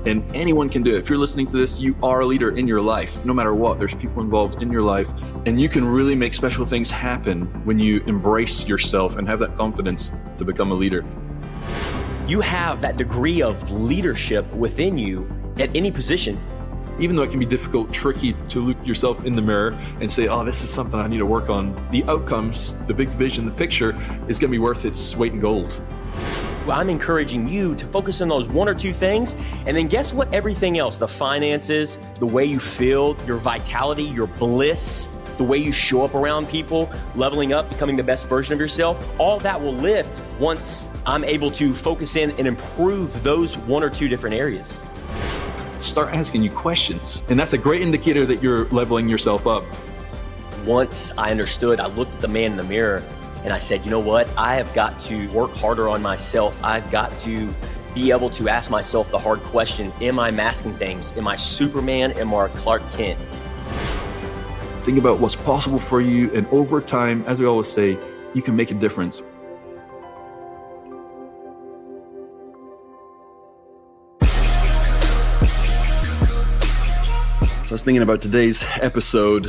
And anyone can do it. If you're listening to this, you are a leader in your life. No matter what, there's people involved in your life. And you can really make special things happen when you embrace yourself and have that confidence to become a leader. You have that degree of leadership within you at any position. Even though it can be difficult, tricky to look yourself in the mirror and say, oh, this is something I need to work on, the outcomes, the big vision, the picture is going to be worth its weight in gold. I'm encouraging you to focus on those one or two things, and then guess what? Everything else, the finances, the way you feel, your vitality, your bliss, the way you show up around people, leveling up, becoming the best version of yourself, all that will lift once I'm able to focus in and improve those one or two different areas. Start asking you questions, and that's a great indicator that you're leveling yourself up. Once I understood, I looked at the man in the mirror and I said, you know what? I have got to work harder on myself. I've got to be able to ask myself the hard questions. Am I masking things? Am I Superman? Am I Clark Kent? Think about what's possible for you, and over time, as we always say, you can make a difference. So I was thinking about today's episode,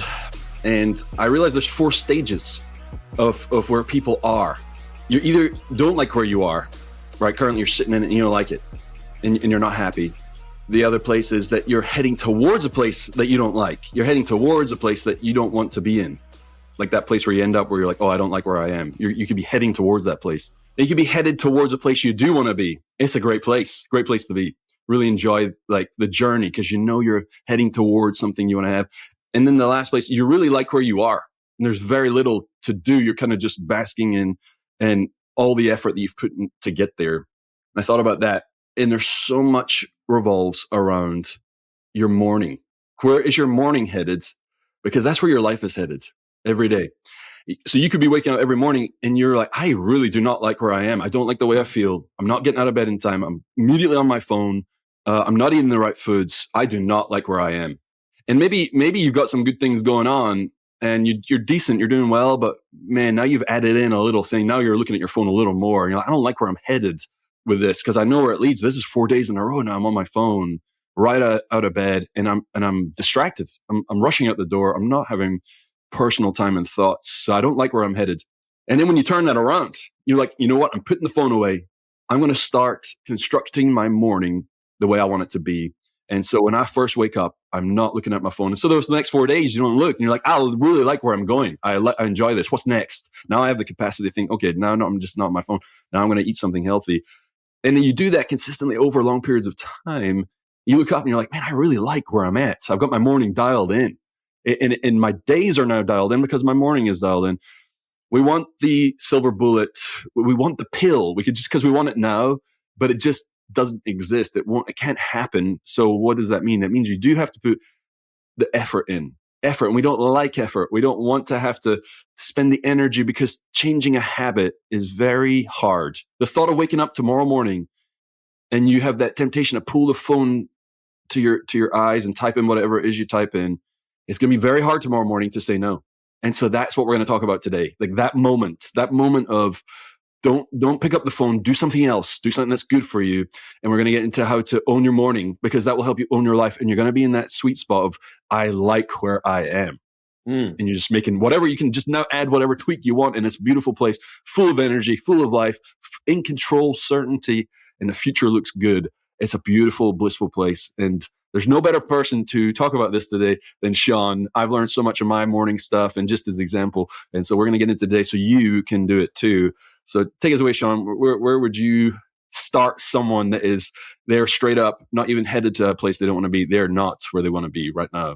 and I realized there's 4 stages of where people are. You either don't like where you are, right? Currently you're sitting in it and you don't like it, and you're not happy. The other place is that you're heading towards a place that you don't like. You're heading towards a place that you don't want to be in. Like that place where you end up where you're like, oh, I don't like where I am. You could be heading towards that place. And you could be headed towards a place you do want to be. It's a great place to be. Really enjoy like the journey because you know you're heading towards something you want to have. And then the last place, you really like where you are. And there's very little to do. You're kind of just basking in and all the effort that you've put in to get there. And I thought about that. And there's so much revolves around your morning. Where is your morning headed? Because that's where your life is headed every day. So you could be waking up every morning and you're like, I really do not like where I am. I don't like the way I feel. I'm not getting out of bed in time. I'm immediately on my phone. I'm not eating the right foods. I do not like where I am. And maybe you've got some good things going on and you're decent, you're doing well, but man, now you've added in a little thing. Now you're looking at your phone a little more. And you're like, I don't like where I'm headed with this because I know where it leads. This is 4 days in a row now. I'm on my phone right out of bed and I'm distracted. I'm rushing out the door. I'm not having personal time and thoughts. So I don't like where I'm headed. And then when you turn that around, you're like, you know what? I'm putting the phone away. I'm going to start constructing my morning the way I want it to be. And so when I first wake up, I'm not looking at my phone. And so those next 4 days, you don't look and you're like, I really like where I'm going. I enjoy this. What's next? Now I have the capacity to think, okay, now I'm just not on my phone. Now I'm going to eat something healthy. And then you do that consistently over long periods of time. You look up and you're like, man, I really like where I'm at. So I've got my morning dialed in. And my days are now dialed in because my morning is dialed in. We want the silver bullet. We want the pill. We could just because we want it now, but it just doesn't exist. It can't happen. So what does that mean? That means you do have to put the effort in. Effort. And we don't like effort. We don't want to have to spend the energy because changing a habit is very hard. The thought of waking up tomorrow morning and you have that temptation to pull the phone to your eyes and type in whatever it is you type in, it's going to be very hard tomorrow morning to say no. And so that's what we're going to talk about today. Like that moment of don't pick up the phone, do something else, do something that's good for you. And we're going to get into how to own your morning because that will help you own your life. And you're going to be in that sweet spot of, I like where I am. And you're just making whatever, you can just now add whatever tweak you want in this beautiful place, full of energy, full of life, in control, certainty, and the future looks good. It's a beautiful, blissful place. And there's no better person to talk about this today than Sean. I've learned so much of my morning stuff and just as example. And so we're going to get into today so you can do it too. So take us away, Sean. Where would you start someone that is there straight up, not even headed to a place they don't want to be? They're not where they want to be right now.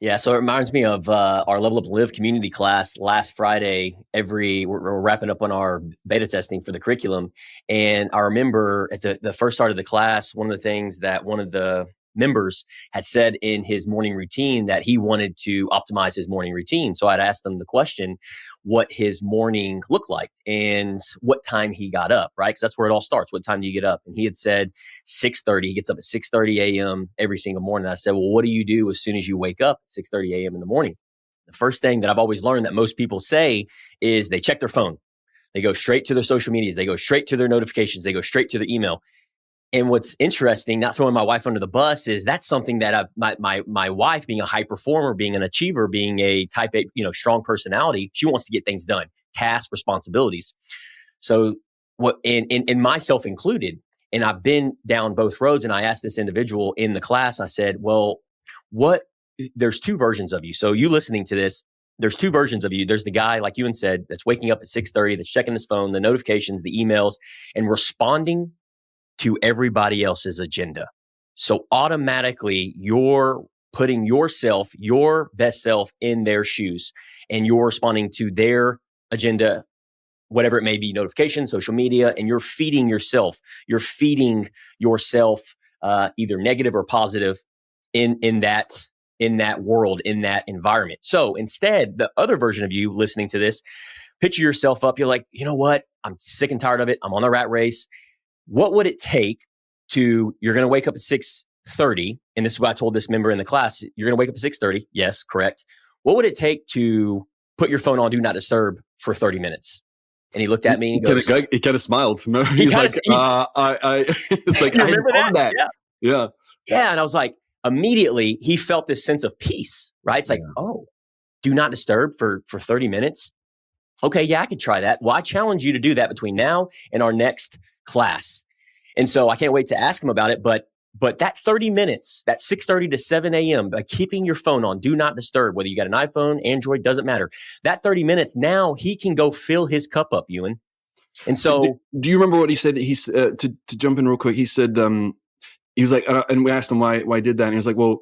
Yeah, so it reminds me of our Level Up and Live community class last Friday. We're wrapping up on our beta testing for the curriculum. And I remember at the first start of the class, one of the things that one of the members had said in his morning routine that he wanted to optimize his morning routine. So I'd asked him the question, what his morning looked like and what time he got up, right? Because that's where it all starts. What time do you get up? And he had said 6:30. He gets up at 6:30 a.m. every single morning. I said, well, what do you do as soon as you wake up at 6:30 a.m. in the morning? The first thing that I've always learned that most people say is they check their phone. They go straight to their social medias. They go straight to their notifications. They go straight to their email. And what's interesting, not throwing my wife under the bus, is that's something that my wife, being a high performer, being an achiever, being a type A, strong personality, she wants to get things done, tasks, responsibilities. So what, and myself included, and I've been down both roads. And I asked this individual in the class, I said, well, there's two versions of you. So you listening to this, there's two versions of you. There's the guy, like Ewan said, that's waking up at 6:30, that's checking his phone, the notifications, the emails, and responding to everybody else's agenda. So automatically you're putting yourself, your best self, in their shoes, and you're responding to their agenda, whatever it may be, notifications, social media, and you're feeding yourself. You're feeding yourself either negative or positive in that world, in that environment. So instead, the other version of you listening to this, picture yourself up. You're like, you know what? I'm sick and tired of it. I'm on the rat race. What would it take you're going to wake up at 6:30, and this is what I told this member in the class, you're going to wake up at 6:30. Yes, correct. What would it take to put your phone on Do Not Disturb for 30 minutes? And he looked at me and he goes, he kind of smiled. He's like, it's like, you remember that? Yeah. Yeah. And I was like, immediately he felt this sense of peace, right? It's like, oh, Do Not Disturb for 30 minutes. Okay. Yeah, I could try that. Well, I challenge you to do that between now and our next class. And so I can't wait to ask him about it. But that 30 minutes, that 6:30 to 7 a.m., by keeping your phone on Do Not Disturb, whether you got an iPhone, Android, doesn't matter. That 30 minutes, now he can go fill his cup up, Ewan. And so, do you remember what he said? He's to jump in real quick. He said, he was like, and we asked him why he did that. And he was like, well,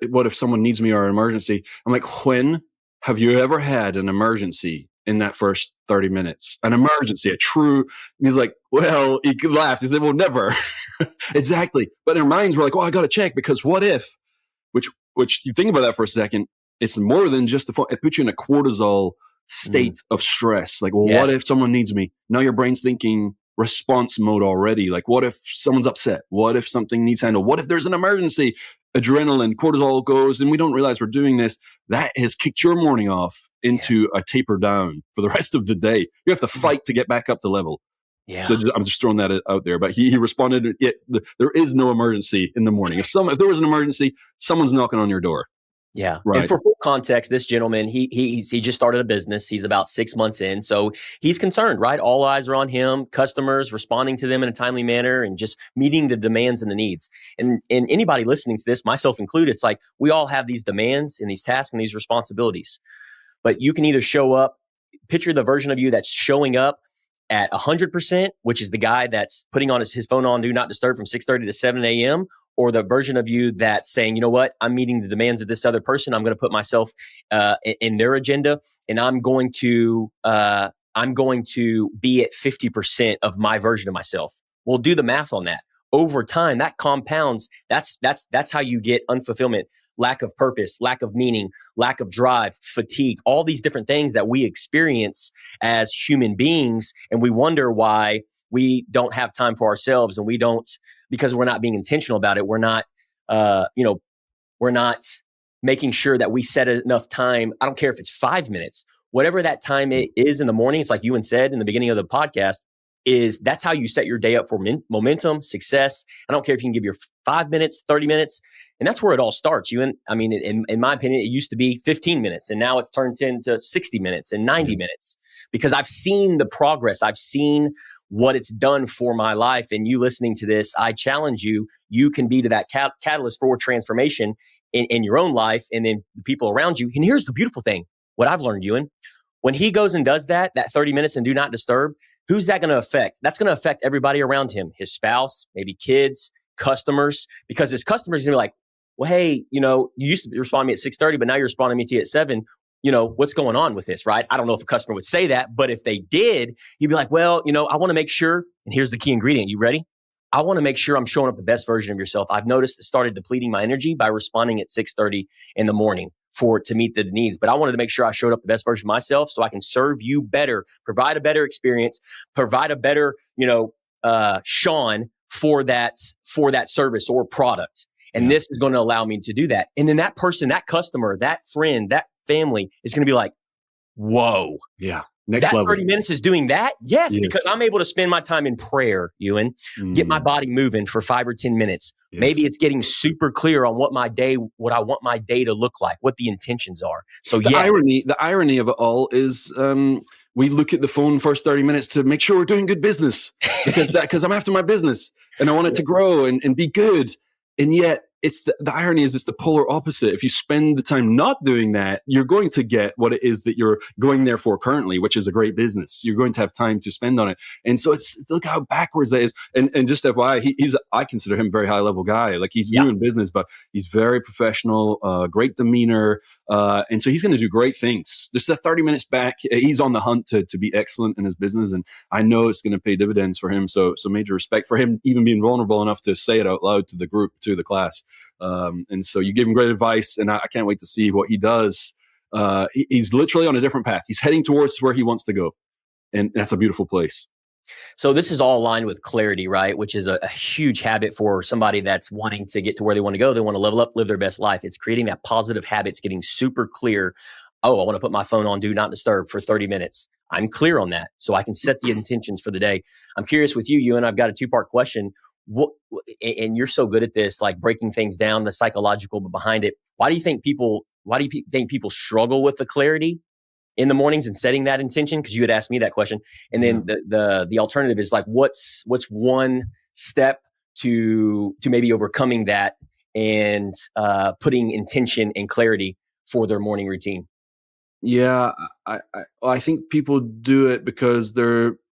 what if someone needs me or an emergency? I'm like, when have you ever had an emergency in that first 30 minutes? An emergency, a true. And he's like, well, he laughed. He said, well, never. Exactly. But in our minds, we're like, oh, I got to check, because what if, which you think about that for a second, it's more than just the phone. It puts you in a cortisol state of stress. Like, well, what if someone needs me? Now your brain's thinking response mode already. Like, what if someone's upset? What if something needs handled? What if there's an emergency? Adrenaline, cortisol goes, and we don't realize we're doing this. That has kicked your morning off into a taper down for the rest of the day. You have to fight to get back up to level. Yeah. So I'm just throwing that out there. But he responded, there is no emergency in the morning. If there was an emergency, someone's knocking on your door. Yeah. Right. And for full context, this gentleman, he just started a business. He's about 6 months in. So he's concerned, right? All eyes are on him, customers, responding to them in a timely manner, and just meeting the demands and the needs. And anybody listening to this, myself included, it's like we all have these demands and these tasks and these responsibilities. But you can either show up, picture the version of you that's showing up at 100%, which is the guy that's putting on his phone on Do Not Disturb from 6:30 to 7 a.m., or the version of you that's saying, you know what, I'm meeting the demands of this other person. I'm going to put myself in their agenda, and I'm going to be at 50% of my version of myself. We'll do the math on that. Over time, that compounds. That's how you get unfulfillment, lack of purpose, lack of meaning, lack of drive, fatigue, all these different things that we experience as human beings. And we wonder why we don't have time for ourselves, and we don't, because we're not being intentional about it. We're not, we're not making sure that we set enough time. I don't care if it's 5 minutes, whatever that time it is in the morning. It's like Ewan said in the beginning of the podcast, that's how you set your day up for momentum, success. I don't care if you can give your 5 minutes, 30 minutes. And that's where it all starts. In my opinion, it used to be 15 minutes, and now it's turned into 60 minutes and 90 minutes, because I've seen the progress. I've seen what it's done for my life. And you listening to this, I challenge you, you can be to that catalyst for transformation in your own life and then the people around you. And here's the beautiful thing, what I've learned, Ewan, when he goes and does that 30 minutes and Do Not Disturb, who's that going to affect? That's going to affect everybody around him, his spouse, maybe kids, customers, because his customers are going to be like, well, hey, you used to respond to me at 6:30, but now you're responding to me at 7. What's going on with this, right? I don't know if a customer would say that, but if they did, he'd be like, well, I want to make sure, and here's the key ingredient. You ready? I want to make sure I'm showing up the best version of yourself. I've noticed it started depleting my energy by responding at 6:30 in the morning to meet the needs. But I wanted to make sure I showed up the best version of myself so I can serve you better, provide a better experience, provide a better, Sean for that service or product. And this is going to allow me to do that. And then that person, that customer, that friend, that family is going to be like, whoa. Yeah. Next That level. 30 minutes is doing that? Yes, because Yes. I'm able to spend my time in prayer, Ewan, get my body moving for 5 or 10 minutes. Maybe Yes. it's getting super clear on what I want my day to look like, what the intentions are. So yes. The irony of it all is we look at the phone first 30 minutes to make sure we're doing good business because I'm after my business and I want it to grow and be good. And yet it's the irony is it's the polar opposite. If you spend the time not doing that, you're going to get what it is that you're going there for currently, which is a great business. You're going to have time to spend on it. And so look how backwards that is. And just FYI, I consider him a very high level guy. Like he's new in business, but he's very professional, great demeanor. And so he's going to do great things. Just that 30 minutes back, he's on the hunt to be excellent in his business. And I know it's going to pay dividends for him. So major respect for him, even being vulnerable enough to say it out loud to the group, to the class. And so you give him great advice, and I can't wait to see what he does. He's literally on a different path. He's heading towards where he wants to go. And that's a beautiful place. So this is all aligned with clarity, right? Which is a huge habit for somebody that's wanting to get to where they want to go. They want to level up, live their best life. It's creating that positive habits, getting super clear. Oh, I want to put my phone on do not disturb for 30 minutes. I'm clear on that. So I can set the intentions for the day. I'm curious with you, and I've got a 2-part question. And you're so good at this, like breaking things down, the psychological behind it. Why do you think people struggle with the clarity in the mornings and setting that intention? Because you had asked me that question. And then the alternative is like, what's one step to maybe overcoming that and putting intention and clarity for their morning routine? Yeah, I think people do it because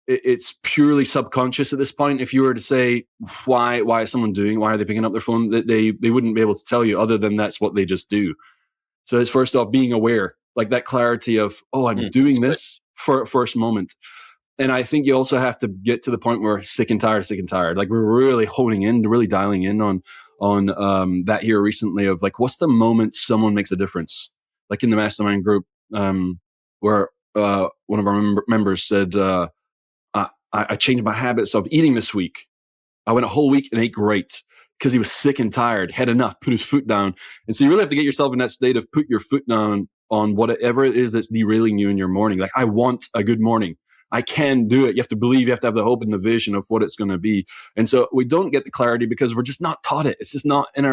it's purely subconscious at this point. If you were to say why is someone doing, why are they picking up their phone, they wouldn't be able to tell you other than that's what they just do. So it's first off being aware, like that clarity of, oh, I'm doing this for first moment. And I think you also have to get to the point where sick and tired. Like we're really honing in, really dialing in on that here recently of like, what's the moment someone makes a difference? Like in the mastermind group, where one of our members said, I changed my habits of eating this week. I went a whole week and ate great because he was sick and tired, had enough, put his foot down. And so you really have to get yourself in that state of put your foot down on whatever it is that's derailing you in your morning. Like, I want a good morning. I can do it. You have to believe, you have to have the hope and the vision of what it's going to be. And so we don't get the clarity because we're just not taught it. It's just not in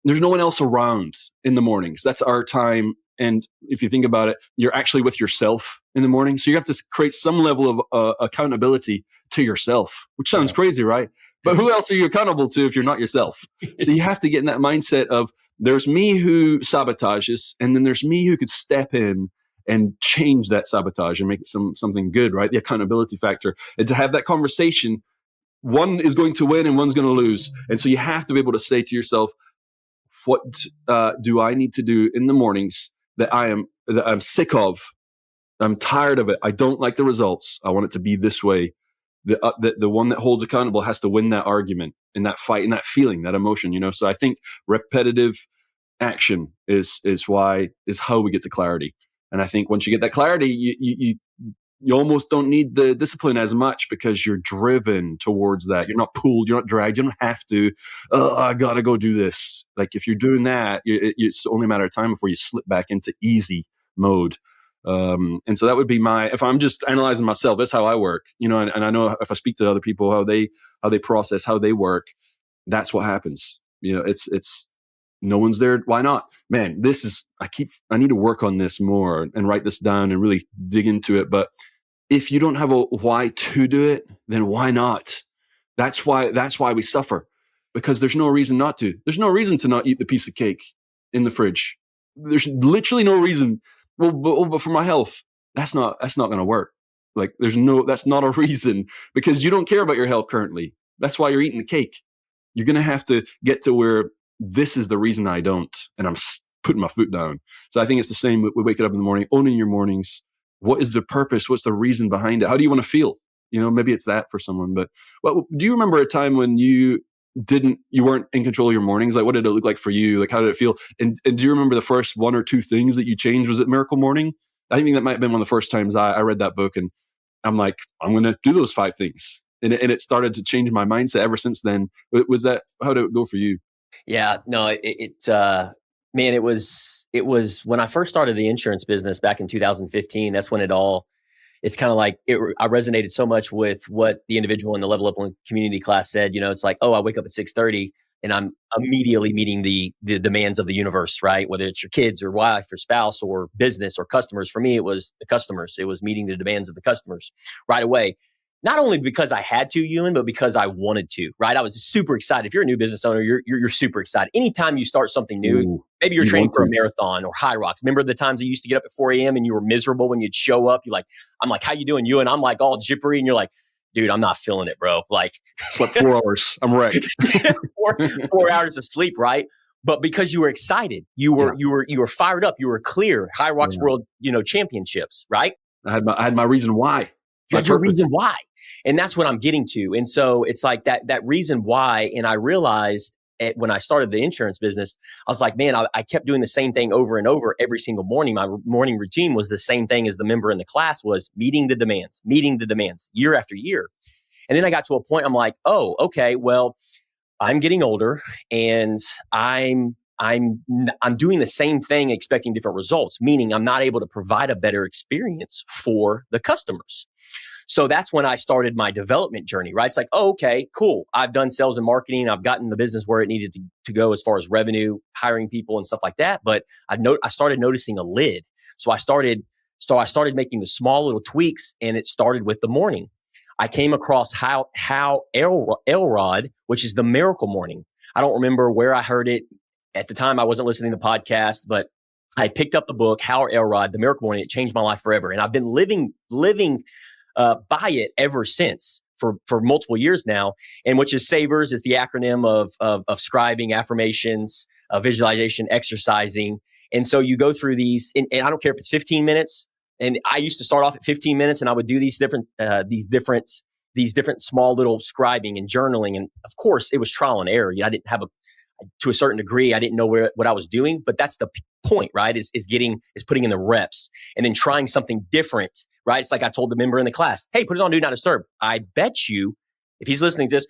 there's no one else around in the mornings. That's our time. And if you think about it, you're actually with yourself in the morning. So you have to create some level of accountability to yourself, which sounds crazy, right? But who else are you accountable to if you're not yourself? So you have to get in that mindset of there's me who sabotages, and then there's me who could step in and change that sabotage and make it something good, right? The accountability factor. And to have that conversation, one is going to win and one's going to lose. And so you have to be able to say to yourself, what do I need to do in the mornings that I'm sick of? I'm tired of it. I don't like the results. I want it to be this way. The one that holds accountable has to win that argument and that fight and that feeling, that emotion, So I think repetitive action is how we get to clarity. And I think once you get that clarity, you almost don't need the discipline as much because you're driven towards that. You're not pulled, you're not dragged, you don't have to, I gotta go do this. Like if you're doing that, it's only a matter of time before you slip back into easy mode. And so that would be if I'm just analyzing myself, that's how I work, and I know if I speak to other people, how they process, how they work, that's what happens. It's no one's there. Why not? Man, I need to work on this more and write this down and really dig into it. But if you don't have a why to do it, then why not? That's why we suffer, because there's no reason not to. There's no reason to not eat the piece of cake in the fridge. There's literally no reason. But for my health, that's not going to work. Like that's not a reason, because you don't care about your health currently. That's why you're eating the cake. You're going to have to get to where this is the reason I don't, and I'm putting my foot down. So I think it's the same with waking up in the morning, owning your mornings. What is the purpose? What's the reason behind it? How do you want to feel? Maybe it's that for someone. But do you remember a time when you weren't in control of your mornings? Like, what did it look like for you? Like, how did it feel? And do you remember the first one or two things that you changed? Was it Miracle Morning? I think that might have been one of the first times I read that book, and I'm like, I'm going to do those 5 things. And it started to change my mindset ever since then. How did it go for you? Yeah, no, man, it was when I first started the insurance business back in 2015. That's when it all it's kind of like I resonated so much with what the individual in the Level Up community class said. It's like, oh, I wake up at 6:30 and I'm immediately meeting the demands of the universe, right? Whether it's your kids or wife or spouse or business or customers. For me, it was the customers. It was meeting the demands of the customers right away. Not only because I had to, Ewan, but because I wanted to, right? I was super excited. If you're a new business owner, you're super excited. Anytime you start something new, maybe you're training for a marathon or high rocks. Remember the times you used to get up at 4 a.m. and you were miserable when you'd show up? I'm like, how you doing, Ewan? I'm like all jippery, and you're like, dude, I'm not feeling it, bro. Like, slept 4 hours. I'm wrecked. 4 hours of sleep, right? But because you were excited, you were fired up, you were clear. High Rocks World, Championships, right? I had my reason why. You had your reason why. And that's what I'm getting to. And so it's like that reason why. And I realized when I started the insurance business, I was like, man, I kept doing the same thing over and over every single morning. My morning routine was the same thing as the member in the class was meeting the demands year after year. And then I got to a point, I'm like, oh, okay, well, I'm getting older and I'm doing the same thing, expecting different results, meaning I'm not able to provide a better experience for the customers. So that's when I started my development journey, right? It's like, oh, okay, cool. I've done sales and marketing. I've gotten the business where it needed to go as far as revenue, hiring people and stuff like that. But I started noticing a lid. So I started making the small little tweaks, and it started with the morning. I came across Hal Elrod, which is the Miracle Morning. I don't remember where I heard it. At the time, I wasn't listening to podcasts, but I picked up the book, Hal Elrod, The Miracle Morning. It changed my life forever. And I've been living by it ever since for multiple years now. And which is SAVERS is the acronym of scribing, affirmations, visualization, exercising. And so you go through these, and I don't care if it's 15 minutes. And I used to start off at 15 minutes, and I would do these different small little scribing and journaling. And of course, it was trial and error. I didn't have to a certain degree, I didn't know what I was doing, but that's the point, right? Is putting in the reps and then trying something different, right? It's like I told the member in the class, hey, put it on Do Not Disturb. I bet you, if he's listening to this,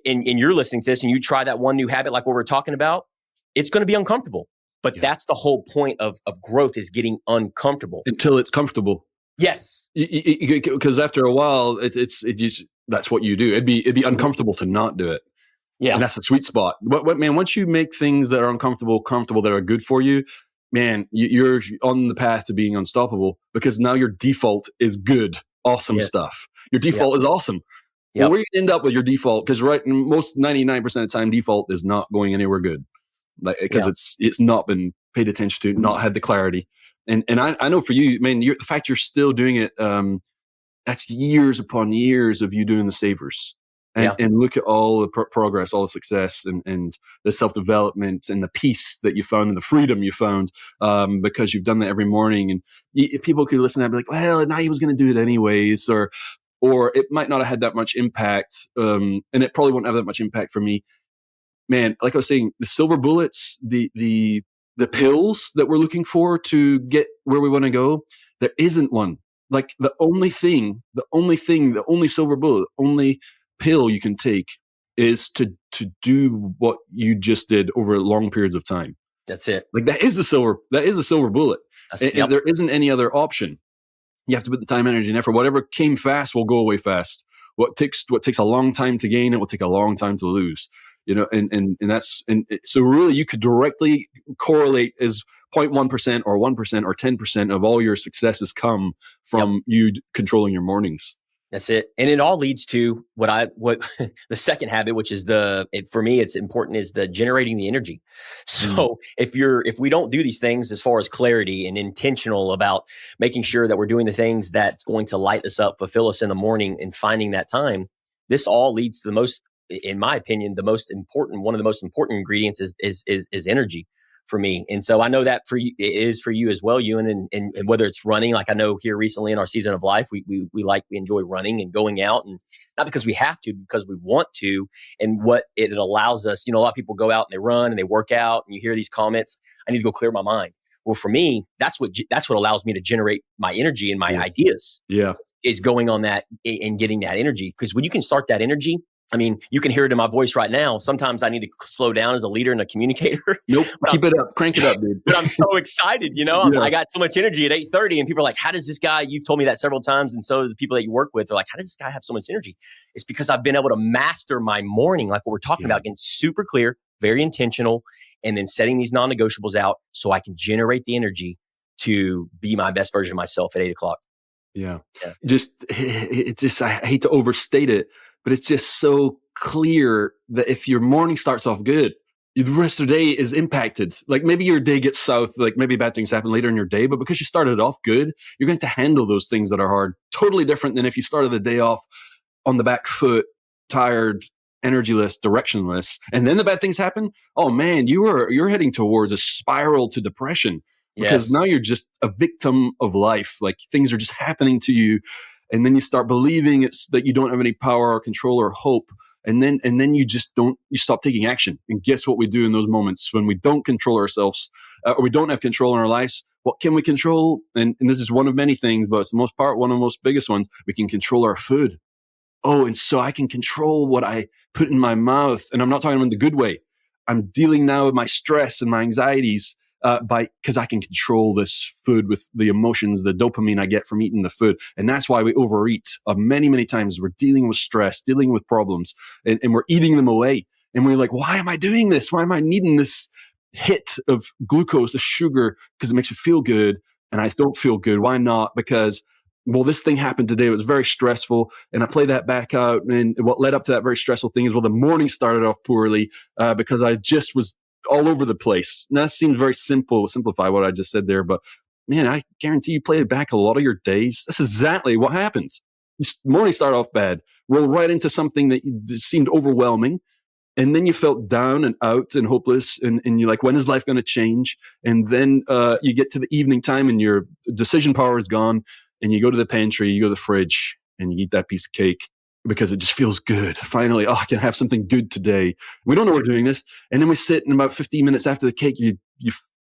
and you're listening to this, and you try that one new habit like what we're talking about, it's going to be uncomfortable. But that's the whole point of growth, is getting uncomfortable until it's comfortable. Yes, because after a while, that's what you do. It'd be uncomfortable to not do it. Yeah, and that's the sweet spot. But man, once you make things that are uncomfortable comfortable, that are good for you, man, you're on the path to being unstoppable, because now your default is good, awesome stuff. Your default is awesome. Yep. Well, where you end up with your default, because most 99% of the time, default is not going anywhere good, because it's not been paid attention to, not had the clarity. And I know for you, man, the fact you're still doing it, that's years upon years of you doing the SAVERS. And look at all the progress, all the success, and the self-development, and the peace that you found, and the freedom you found, because you've done that every morning. And people could listen and be like, well, now he was going to do it anyways, or it might not have had that much impact, and it probably won't have that much impact for me. Man, like I was saying, the silver bullets, the pills that we're looking for to get where we want to go, there isn't one. Like the only silver bullet, only pill you can take is to do what you just did over long periods of time. That's it. Like that is the silver bullet. And there isn't any other option. You have to put the time, energy, and effort. Whatever came fast will go away fast. What takes a long time to gain, it will take a long time to lose. So really you could directly correlate as 0.1% or 1% or 10% of all your successes come from you controlling your mornings. That's it. And it all leads to what the second habit, which is for me, it's important, is the generating the energy. So if we don't do these things as far as clarity and intentional about making sure that we're doing the things that's going to light us up, fulfill us in the morning, and finding that time, this all leads to in my opinion, one of the most important ingredients is energy for me. And so I know that it is for you as well, Ewan, and whether it's running, like I know here recently in our season of life, we enjoy running and going out, and not because we have to, because we want to. And what it allows us, a lot of people go out and they run and they work out, and you hear these comments, I need to go clear my mind. Well, for me, that's what allows me to generate my energy and my ideas. Yeah. Is going on that and getting that energy. Because when you can start that energy, I mean, you can hear it in my voice right now. Sometimes I need to slow down as a leader and a communicator. Nope. but I'm Keep it up. Crank it up, dude. but I'm so excited. Yeah. I got so much energy at 8:30, and people are like, "How does this guy?" You've told me that several times, and so the people that you work with are like, "How does this guy have so much energy?" It's because I've been able to master my morning, like what we're talking about, getting super clear, very intentional, and then setting these non-negotiables out so I can generate the energy to be my best version of myself at 8 o'clock. Yeah. It's just, I hate to overstate it, but it's just so clear that if your morning starts off good, the rest of the day is impacted. Like maybe your day gets south, like maybe bad things happen later in your day, but because you started off good, you're going to handle those things that are hard. Totally different than if you started the day off on the back foot, tired, energyless, directionless, and then the bad things happen. Oh man, you're heading towards a spiral to depression because Yes. now you're just a victim of life. Like things are just happening to you, and then you start believing it's that you don't have any power or control or hope. And then you just don't, you stop taking action. And guess what we do in those moments when we don't control ourselves or we don't have control in our lives? What can we control? And this is one of many things, but it's the most part, one of the most biggest ones. We can control our food. Oh, and so I can control what I put in my mouth. And I'm not talking in the good way. I'm dealing now with my stress and my anxieties because I can control this food with the emotions, the dopamine I get from eating the food. And that's why we overeat many, many times. We're dealing with stress, dealing with problems, and we're eating them away. And we're like, why am I doing this? Why am I needing this hit of glucose, the sugar? Because it makes me feel good. And I don't feel good. Why not? Because well, this thing happened today. It was very stressful. And I play that back out. And what led up to that very stressful thing is, well, the morning started off poorly because I just was all over the place. Now, that seems very simplify what I just said there. But man, I guarantee you play back a lot of your days. That's exactly what happens. Morning start off bad, roll right into something that seemed overwhelming. And then you felt down and out and hopeless. And you're like, when is life going to change? And then you get to the evening time and your decision power is gone. And you go to the pantry, you go to the fridge, and you eat that piece of cake because it just feels good. Finally, I can have something good today. We don't know we're doing this. And then we sit, and about 15 minutes after the cake, you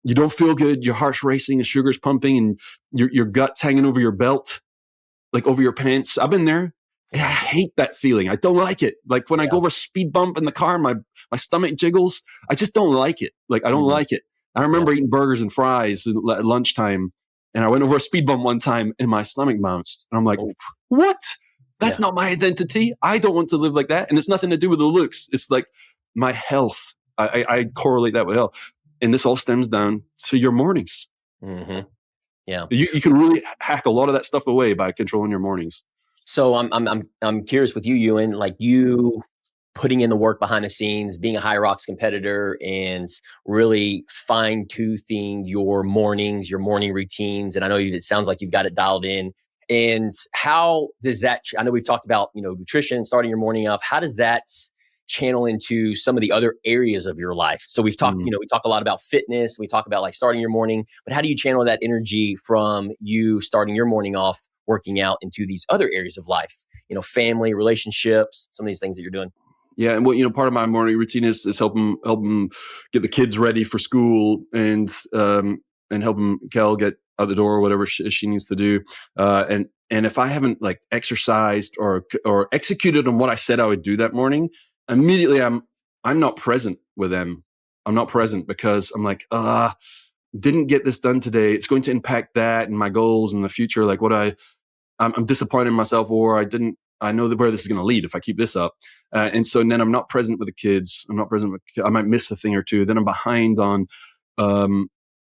don't feel good. Your heart's racing, the sugar's pumping, and your gut's hanging over your belt, like over your pants. I've been there. I hate that feeling. I don't like it. Like when I go over a speed bump in the car, my stomach jiggles. I just don't like it. Like I don't like it. I remember eating burgers and fries at lunchtime. And I went over a speed bump one time and my stomach bounced. And I'm like, what? That's not my identity. I don't want to live like that. And it's nothing to do with the looks. It's like my health. I correlate that with health. And this all stems down to your mornings. Mm-hmm. Yeah. You can really hack a lot of that stuff away by controlling your mornings. So I'm curious with you, Ewan, like you putting in the work behind the scenes, being a high rocks competitor, and really fine toothing your mornings, your morning routines. And I know it sounds like you've got it dialed in. And how does that? I know we've talked about nutrition, starting your morning off. How does that channel into some of the other areas of your life? So we've talked, we talk a lot about fitness. We talk about like starting your morning, but how do you channel that energy from you starting your morning off working out into these other areas of life? Family, relationships, some of these things that you're doing. Yeah, and what part of my morning routine is help them get the kids ready for school and help Kel get out the door or whatever she needs to do. And if I haven't like exercised or executed on what I said I would do that morning, immediately I'm not present with them. I'm not present because I'm like, didn't get this done today. It's going to impact that and my goals in the future. Like I'm disappointed in myself, or I know where this is going to lead if I keep this up. And so then I'm not present with the kids. I might miss a thing or two. Then I'm behind on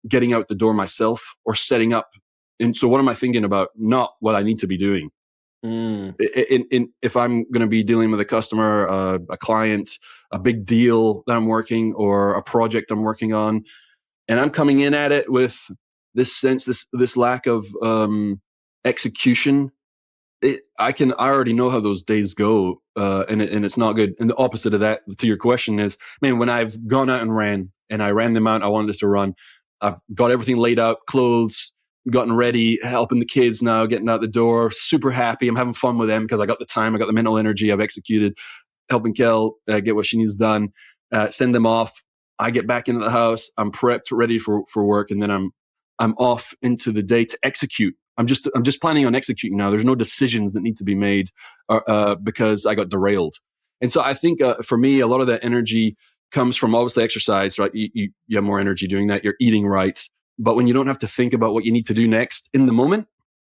getting out the door myself or setting up. And so what am I thinking about? Not what I need to be doing. If I'm going to be dealing with a customer, a client, a big deal that I'm working or a project I'm working on, and I'm coming in at it with this sense, this lack of execution, I already know how those days go, and it's not good. And the opposite of that, to your question, is, man, when I've gone out and I ran the amount I wanted us to run, I've got everything laid out, clothes, gotten ready, helping the kids now, getting out the door, super happy. I'm having fun with them because I got the time, I got the mental energy, I've executed, helping Kel get what she needs done, send them off. I get back into the house, I'm prepped, ready for work, and then I'm off into the day to execute. I'm just planning on executing now. There's no decisions that need to be made because I got derailed. And so I think for me, a lot of that energy comes from obviously exercise, right? You have more energy doing that. You're eating right. But when you don't have to think about what you need to do next in the moment,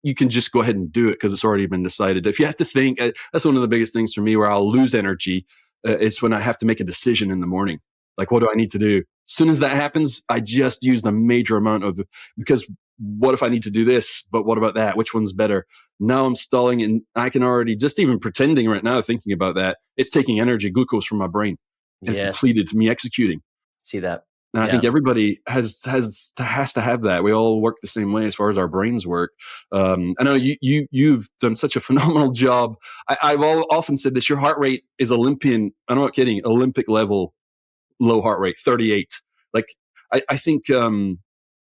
you can just go ahead and do it because it's already been decided. If you have to think, that's one of the biggest things for me where I'll lose energy is when I have to make a decision in the morning. Like, what do I need to do? As soon as that happens, I just use a major amount of, because what if I need to do this? But what about that? Which one's better? Now I'm stalling, and I can already, just even pretending right now, thinking about that, it's taking energy, glucose from my brain. And it's Yes. depleted to me executing. See that. And I think everybody has to have that. We all work the same way as far as our brains work. I know you've done such a phenomenal job. I've often said this: your heart rate is Olympian. I'm not kidding. Olympic level, low heart rate, 38. Like I think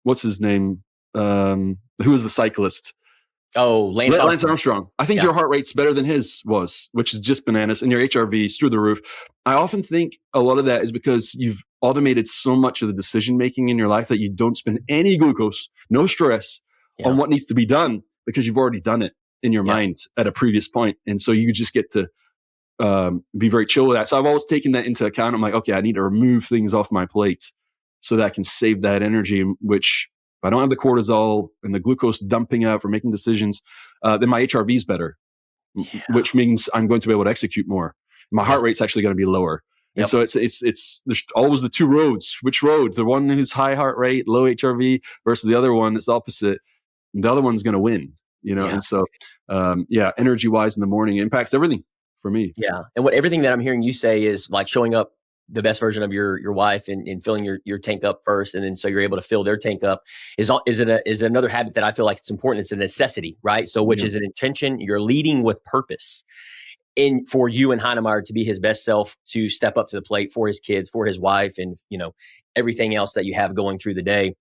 what's his name? Who was the cyclist? Oh, Lance Armstrong. I think Yeah. your heart rate's better than his was, which is just bananas. And your HRV's through the roof. I often think a lot of that is because you've automated so much of the decision making in your life that you don't spend any glucose, no stress on what needs to be done because you've already done it in your mind at a previous point. And so you just get to be very chill with that. So I've always taken that into account. I'm like, okay, I need to remove things off my plate so that I can save that energy, which if I don't have the cortisol and the glucose dumping out for making decisions, then my HRV is better, which means I'm going to be able to execute more. My heart rate's actually going to be lower. And so it's there's always the two roads. Which road? The one who's high heart rate, low HRV versus the other one that's opposite. The other one's going to win, you know? And so, energy wise in the morning impacts everything for me. Yeah. And everything that I'm hearing you say is like showing up the best version of your wife and filling your tank up first. And then so you're able to fill their tank up is another habit that I feel like it's important. It's a necessity, right? So which is an intention. You're leading with purpose for you and Heinemeier to be his best self, to step up to the plate for his kids, for his wife, and everything else that you have going through the day.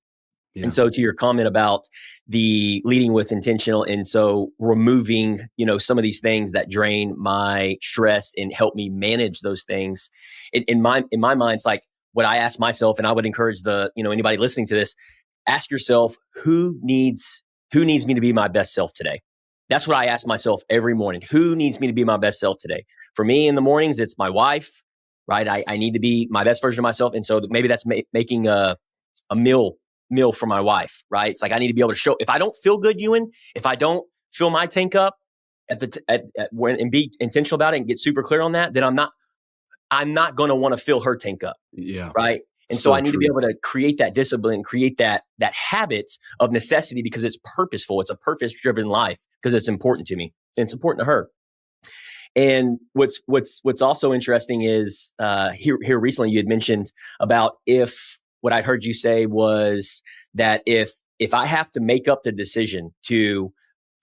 Yeah. And so to your comment about the leading with intentional, and so removing, some of these things that drain my stress and help me manage those things. In my mind, it's like what I ask myself, and I would encourage anybody listening to this, ask yourself, who needs me to be my best self today? That's what I ask myself every morning. Who needs me to be my best self today? For me in the mornings, it's my wife, right? I need to be my best version of myself. And so maybe that's making a meal for my wife, right? It's like I need to be able to show. If I don't feel good, Ewan, if I don't fill my tank up and be intentional about it and get super clear on that, then I'm not going to want to fill her tank up. Yeah. Right. And so I need to be able to create that discipline, create that habit of necessity because it's purposeful. It's a purpose-driven life because it's important to me and it's important to her. And what's also interesting is here recently you had mentioned about what I heard you say was that if I have to make up the decision to,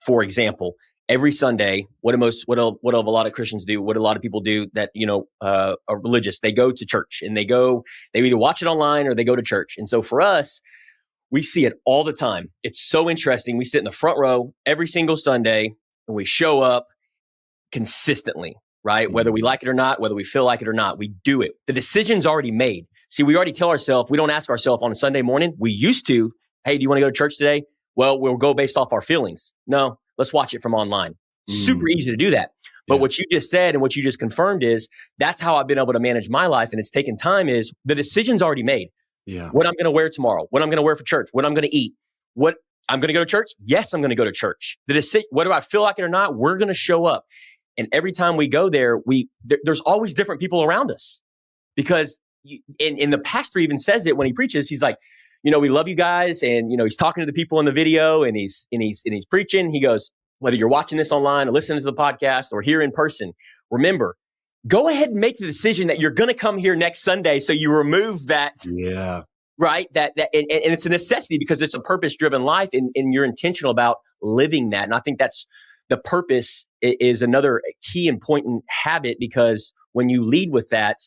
for example, every Sunday, what a lot of Christians do, what a lot of people do that, are religious, they go to church and they either watch it online or they go to church. And so for us, we see it all the time. It's so interesting. We sit in the front row every single Sunday and we show up consistently, right? Mm-hmm. Whether we like it or not, whether we feel like it or not, we do it. The decision's already made. See, we already tell ourselves, we don't ask ourselves on a Sunday morning. We used to, hey, do you want to go to church today? Well, we'll go based off our feelings. No, let's watch it from online. Super easy to do that. But what you just said and what you just confirmed is that's how I've been able to manage my life. And it's taken time is the decision's already made. Yeah. What I'm going to wear tomorrow, what I'm going to wear for church, what I'm going to eat, what I'm going to go to church. Yes, I'm going to go to church. Whether I feel like it or not, we're going to show up. And every time we go there, there's always different people around us because in the pastor even says it when he preaches, he's like, we love you guys. And, he's talking to the people in the video and he's preaching. He goes, whether you're watching this online or listening to the podcast or here in person, remember, go ahead and make the decision that you're going to come here next Sunday. So you remove that. Yeah. Right. And it's a necessity because it's a purpose-driven life and you're intentional about living that. And I think that's the purpose is another key important habit because when you lead with that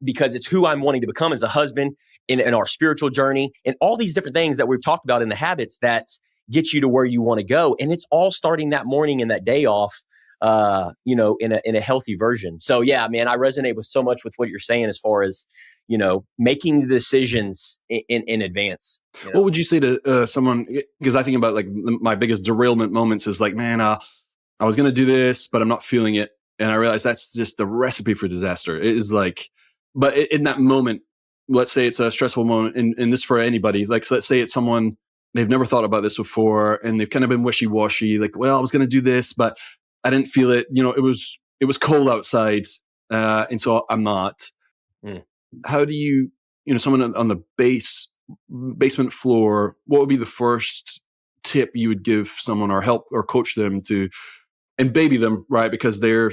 because it's who I'm wanting to become as a husband in our spiritual journey and all these different things that we've talked about in the habits that get you to where you want to go. And it's all starting that morning and that day off, in a healthy version. So yeah, man, I resonate with so much with what you're saying as far as, making the decisions in advance. What would you say to someone? Because I think about like my biggest derailment moments is like, man, I was going to do this, but I'm not feeling it. And I realized that's just the recipe for disaster. It is like, but in that moment, let's say it's a stressful moment, and this for anybody, like, so let's say it's someone, they've never thought about this before, and they've kind of been wishy-washy, like, well, I was going to do this, but I didn't feel it. It was cold outside, and so I'm not. Mm. How do someone on the basement floor, what would be the first tip you would give someone, or help or coach them to, and baby them, right? Because they're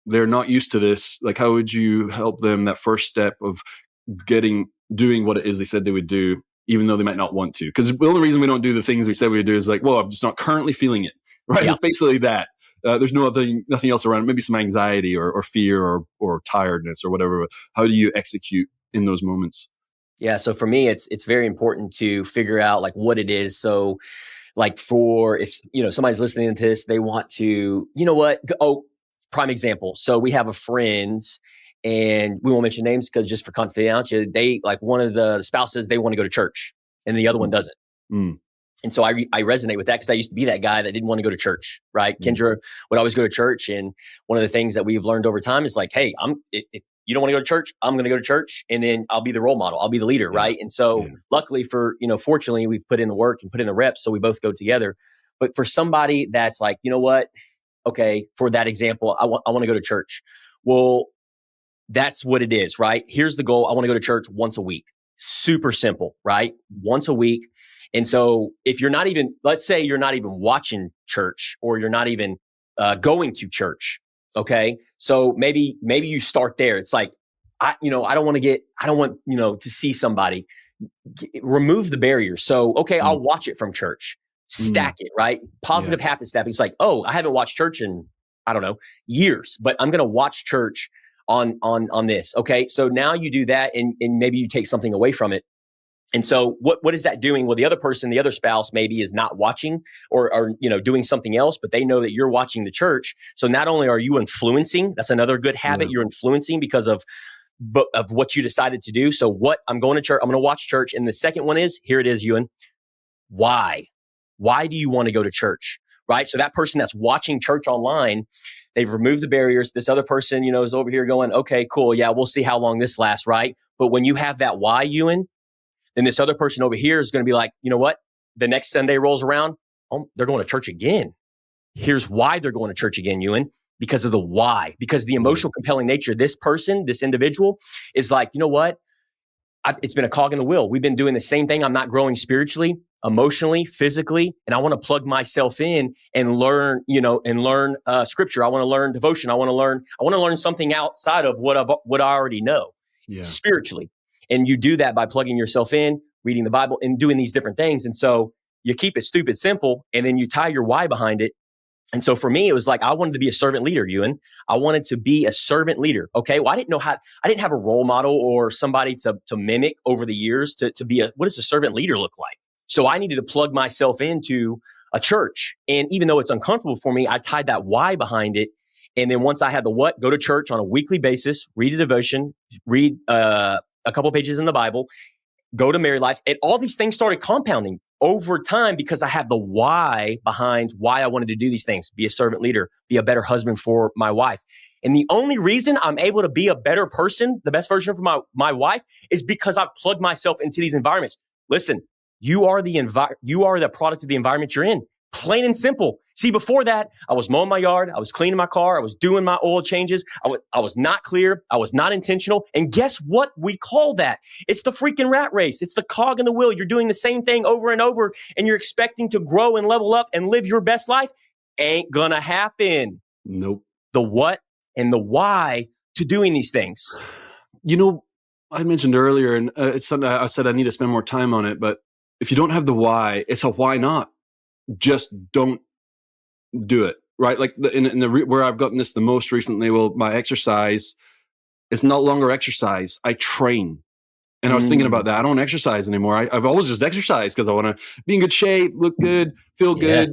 not used to this. Like, how would you help them that first step of doing what it is they said they would do, even though they might not want to? Because the only reason we don't do the things we said we would do is like, well, I'm just not currently feeling it, right? Yeah. It's basically that. There's nothing else around. Maybe some anxiety or fear or tiredness or whatever. How do you execute in those moments? Yeah. So for me, it's very important to figure out like what it is. So like if somebody's listening to this, they want to, prime example. So we have a friend, and we won't mention names because just for confidentiality, they like, one of the spouses, they want to go to church and the other one doesn't. Mm. And so I resonate with that because I used to be that guy that didn't want to go to church, right? Kendra would always go to church. And one of the things that we've learned over time is like, hey, if you don't want to go to church, I'm going to go to church, and then I'll be the role model. I'll be the leader, right? And so luckily fortunately, we've put in the work and put in the reps, so we both go together. But for somebody that's like, you know what? Okay, for that example, I want to go to church. Well, that's what it is, right? Here's the goal. I want to go to church once a week. Super simple, right? Once a week. And so if let's say you're not even watching church, or you're not even going to church. Okay. So maybe you start there. It's like, I don't want to see somebody. Remove the barriers. So, okay, I'll watch it from church. Stack it, right? Positive habit stacking. It's like, oh, I haven't watched church in, I don't know, years, but I'm going to watch church on this. Okay. So now you do that, and maybe you take something away from it. And so what is that doing? Well, the other person, the other spouse maybe is not watching or doing something else, but they know that you're watching the church. So not only are you influencing, that's another good habit. You're influencing because of what you decided to do. So I'm going to church, I'm going to watch church. And the second one is, here it is, Ewan. Why do you want to go to church? Right. So that person that's watching church online, they've removed the barriers. This other person, is over here going, okay, cool. Yeah, we'll see how long this lasts. Right. But when you have that why, Ewan, then this other person over here is going to be like, you know what? The next Sunday rolls around. Oh, they're going to church again. Here's why they're going to church again, Ewan. Because of the why. Because the emotional compelling nature, this person, this individual is like, you know what? It's been a cog in the wheel. We've been doing the same thing. I'm not growing spiritually, emotionally, physically, and I want to plug myself in and learn, scripture. I want to learn devotion. I want to learn something outside of what I already know spiritually. And you do that by plugging yourself in, reading the Bible, and doing these different things. And so you keep it stupid simple, and then you tie your why behind it. And so for me, it was like, I wanted to be a servant leader, Ewan. I wanted to be a servant leader. Okay. Well, I didn't have a role model or somebody to mimic over the years to be what does a servant leader look like? So I needed to plug myself into a church. And even though it's uncomfortable for me, I tied that why behind it. And then once I had the what, go to church on a weekly basis, read a devotion, read a couple pages in the Bible, go to married life. And all these things started compounding over time because I had the why behind why I wanted to do these things, be a servant leader, be a better husband for my wife. And the only reason I'm able to be a better person, the best version for my wife, is because I've plugged myself into these environments. Listen, you are the product of the environment you're in. Plain and simple. See, before that, I was mowing my yard. I was cleaning my car. I was doing my oil changes. I was not clear. I was not intentional. And guess what we call that? It's the freaking rat race. It's the cog in the wheel. You're doing the same thing over and over, and you're expecting to grow and level up and live your best life. Ain't gonna happen. Nope. The what and the why to doing these things. I mentioned earlier, and it's something I said I need to spend more time on it, but if you don't have the why, it's a why not. Just don't do it, right? Like where I've gotten this the most recently, well, my exercise is no longer exercise. I train. And I was thinking about that. I don't exercise anymore. I've always just exercised because I want to be in good shape, look good, feel good,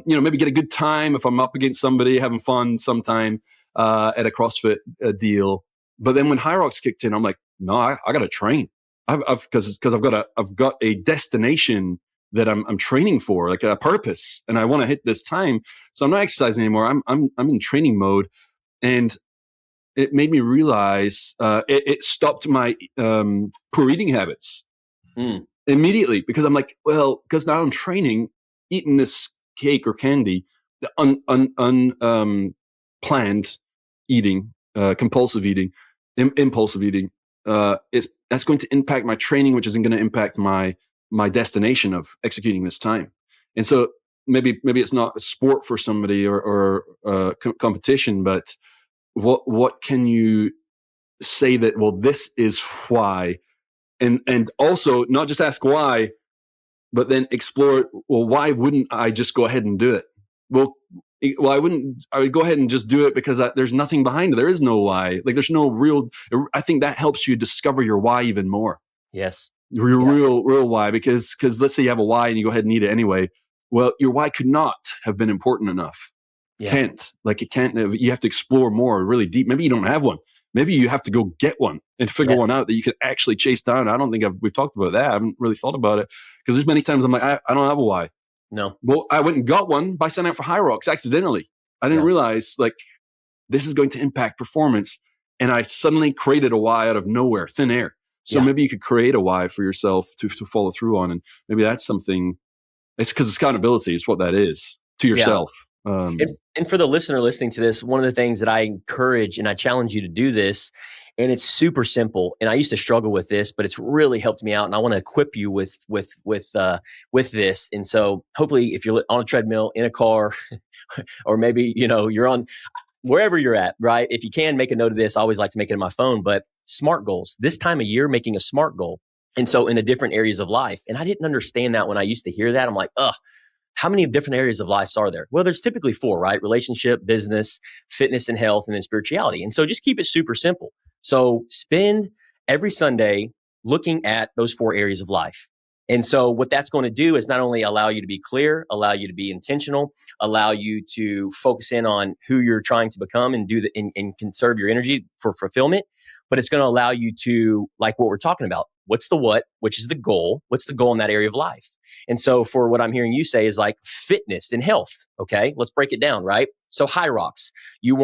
maybe get a good time if I'm up against somebody, having fun sometime at a CrossFit deal. But then when High Rocks kicked in, I'm like, no, I got to train. Because I've got a destination that I'm training for, like a purpose, and I want to hit this time. So I'm not exercising anymore. I'm in training mode. And it made me realize it stopped my poor eating habits immediately, because I'm like, well, because now I'm training, eating this cake or candy, planned eating, compulsive eating, impulsive eating, that's going to impact my training, which isn't going to impact my destination of executing this time. And so maybe it's not a sport for somebody or competition, but what can you say that, well, this is why, and also not just ask why, but then explore, well, why wouldn't I just go ahead and do it? Well, I would go ahead and just do it because there's nothing behind it. There is no why. Like, there's no real, I think that helps you discover your why even more. Yes. Your real why, because let's say you have a why and you go ahead and eat it anyway. Well, your why could not have been important enough. Yeah. It can't, you have to explore more, really deep. Maybe you don't have one. Maybe you have to go get one and figure one out that you can actually chase down. I don't think we've talked about that. I haven't really thought about it, because there's many times I'm like, I don't have a why. No. Well, I went and got one by signing up for High Rocks accidentally. I didn't realize, like, this is going to impact performance. And I suddenly created a why out of nowhere, thin air. So maybe you could create a why for yourself to follow through on. And maybe that's something, it's because accountability is what that is to yourself. And for the listener listening to this, one of the things that I encourage and I challenge you to do this, and it's super simple. And I used to struggle with this, but it's really helped me out. And I want to equip you with this. And so hopefully, if you're on a treadmill, in a car, or maybe, you're on wherever you're at, right? If you can, make a note of this. I always like to make it in my phone, but SMART goals. This time of year, making a SMART goal. And so in the different areas of life. And I didn't understand that when I used to hear that. I'm like, how many different areas of life are there? Well, there's typically 4, right? Relationship, business, fitness and health, and then spirituality. And so just keep it super simple. So spend every Sunday looking at those 4 areas of life. And so what that's going to do is not only allow you to be clear, allow you to be intentional, allow you to focus in on who you're trying to become and and conserve your energy for fulfillment, but it's going to allow you to, like what we're talking about, what's the what, which is the goal, what's the goal in that area of life? And so for what I'm hearing you say is like fitness and health. Okay, let's break it down, right? So High Rocks, you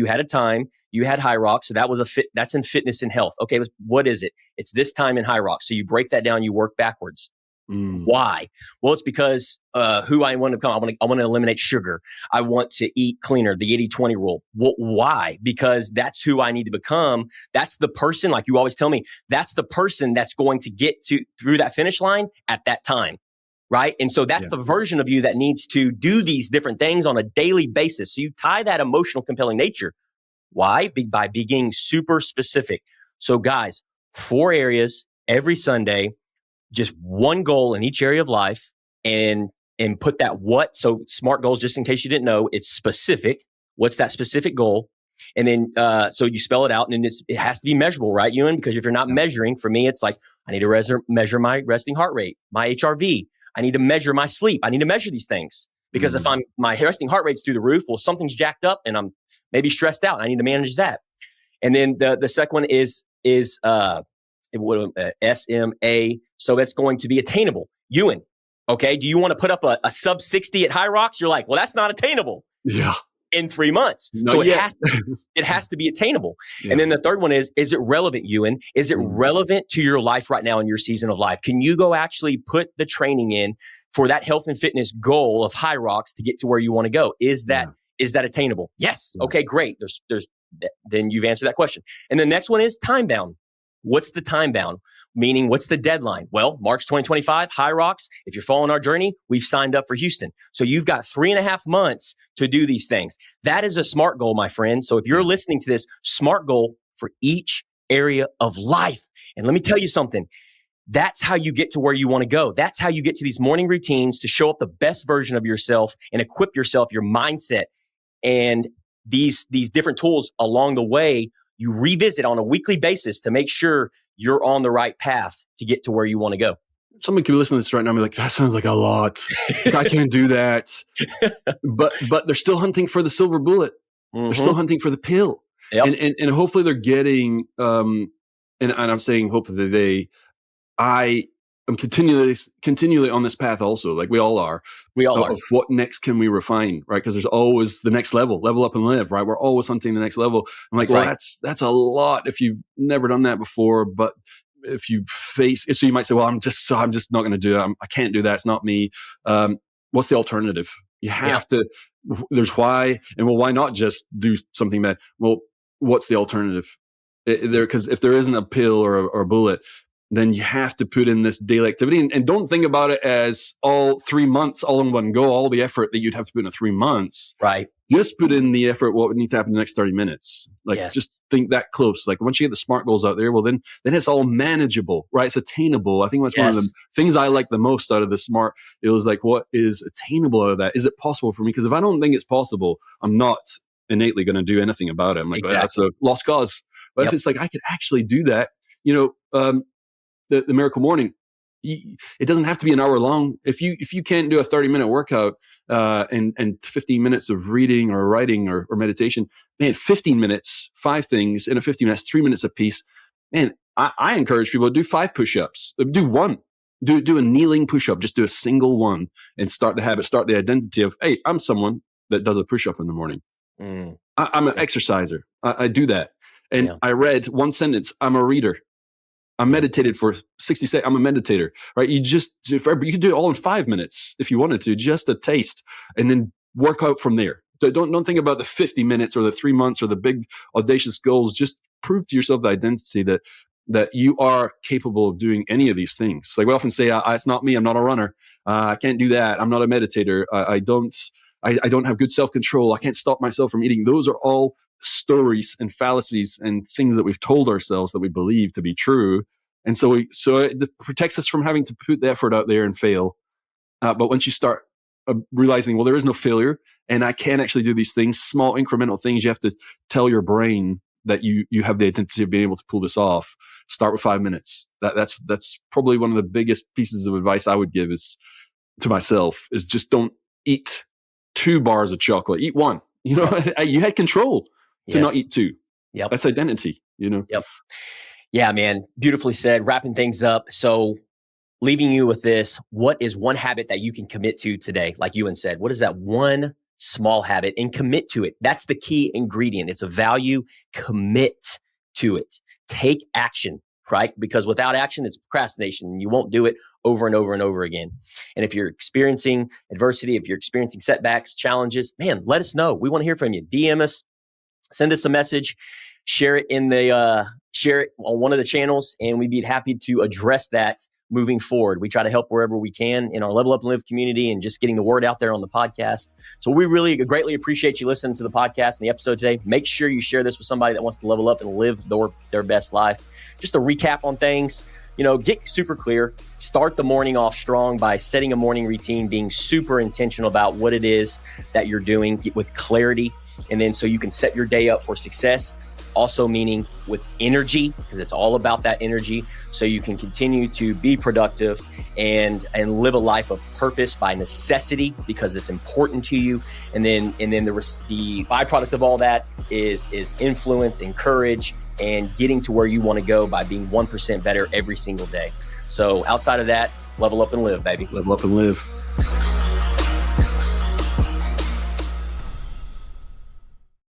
had a time, you had High Rocks. So that's in fitness and health. Okay, what is it? It's this time in High Rocks. So you break that down, you work backwards. Why? Well, it's because who I want to become. I want to eliminate sugar. I want to eat cleaner, the 80-20 rule. Well, why? Because that's who I need to become. That's the person, like you always tell me, that's the person that's going to get through that finish line at that time. Right. And so that's the version of you that needs to do these different things on a daily basis. So you tie that emotional compelling nature. Why? By being super specific. So guys, 4 areas every Sunday, just one goal in each area of life, and put that what. So SMART goals, just in case you didn't know, it's specific. What's that specific goal? And then, so you spell it out, and then it has to be measurable, right, Ewan? Because if you're not measuring, for me, it's like, I need to measure my resting heart rate, my HRV. I need to measure my sleep. I need to measure these things, because if my resting heart rate's through the roof, well, something's jacked up and I'm maybe stressed out. I need to manage that. And then the second one is SMA. So that's going to be attainable. Ewan, okay, do you want to put up a sub 60 at High Rocks? You're like, well, that's not attainable. Yeah. In 3 months. So it has to be attainable. Yeah. And then the third one is it relevant, Ewan? Is it relevant to your life right now in your season of life? Can you go actually put the training in for that health and fitness goal of High Rocks to get to where you want to go? Is that attainable? Yes. Yeah. Okay, great. Then you've answered that question. And the next one is time bound. What's the time bound? Meaning, what's the deadline? Well, March 2025, High Rocks. If you're following our journey, we've signed up for Houston. So you've got 3.5 months to do these things. That is a SMART goal, my friend. So if you're listening to this, SMART goal for each area of life. And let me tell you something. That's how you get to where you want to go. That's how you get to these morning routines to show up the best version of yourself and equip yourself, your mindset, and these different tools along the way. You revisit on a weekly basis to make sure you're on the right path to get to where you want to go. Somebody could be listening to this right now and be like, that sounds like a lot. I can't do that. But they're still hunting for the silver bullet. They're still hunting for the pill. Yep. And hopefully they're getting, and I'm saying hopefully I'm continually on this path also, like we all are. We all are. Of what next can we refine, right? Because there's always the next level up and live, right? We're always hunting the next level. I'm like, well, that's a lot if you've never done that before. But if you face, so you might say, well, I'm just not going to do it. I can't do that. It's not me. What's the alternative? You have to. There's why, and well, why not just do something bad? Well, what's the alternative? Because if there isn't a pill or a bullet, then you have to put in this daily activity, and don't think about it as all 3 months, all in one go, all the effort that you'd have to put in 3 months. Right. Just put in the effort, what would need to happen in the next 30 minutes. Like, just think that close. Like, once you get the SMART goals out there, well, then it's all manageable, right? It's attainable. I think that's one of the things I like the most out of the SMART. It was like, what is attainable out of that? Is it possible for me? Because if I don't think it's possible, I'm not innately going to do anything about it. I'm like, that's a lost cause. But if it's like, I could actually do that, the miracle morning, it doesn't have to be an hour long. If you can't do a 30-minute workout and 15 minutes of reading or writing or meditation, man, 15 minutes, 5 things in a 15 minutes, 3 minutes a piece. Man, I encourage people to do 5 push-ups. Do one. Do a kneeling push-up. Just do a single one and start the habit, start the identity of, hey, I'm someone that does a push-up in the morning. I'm an exerciser. I do that. And I read one sentence. I'm a reader. I meditated for 60 seconds. I'm a meditator, right? You could do it all in 5 minutes if you wanted to, just a taste, and then work out from there. Don't think about the 50 minutes or the 3 months or the big audacious goals. Just prove to yourself the identity that you are capable of doing any of these things. Like we often say, it's not me. I'm not a runner. I can't do that. I'm not a meditator. I don't have good self-control. I can't stop myself from eating. Those are all stories and fallacies and things that we've told ourselves that we believe to be true. And so it protects us from having to put the effort out there and fail. But once you start realizing, well, there is no failure and I can actually do these things, small incremental things, you have to tell your brain that you have the identity of being able to pull this off. Start with 5 minutes. That's probably one of the biggest pieces of advice I would give is to myself is just don't eat 2 bars of chocolate. Eat 1. You had control to not eat 2. Yep. That's identity, Yep. Yeah, man. Beautifully said. Wrapping things up. So leaving you with this, what is one habit that you can commit to today? Like Ewan said, what is that one small habit and commit to it? That's the key ingredient. It's a value. Commit to it. Take action, right? Because without action, it's procrastination. You won't do it over and over and over again. And if you're experiencing adversity, if you're experiencing setbacks, challenges, man, let us know. We want to hear from you. DM us, send us a message, share it share it on one of the channels, and we'd be happy to address that moving forward. We try to help wherever we can in our Level Up and Live community and just getting the word out there on the podcast. So we really greatly appreciate you listening to the podcast and the episode today. Make sure you share this with somebody that wants to level up and live their best life. Just a recap on things, get super clear. Start the morning off strong by setting a morning routine, being super intentional about what it is that you're doing, get with clarity, and then so you can set your day up for success. Also meaning with energy, because it's all about that energy, so you can continue to be productive and live a life of purpose by necessity because it's important to you. And then the byproduct of all that is influence and courage and getting to where you want to go by being 1% better every single day. So outside of that, level up and live, baby. Level up and live.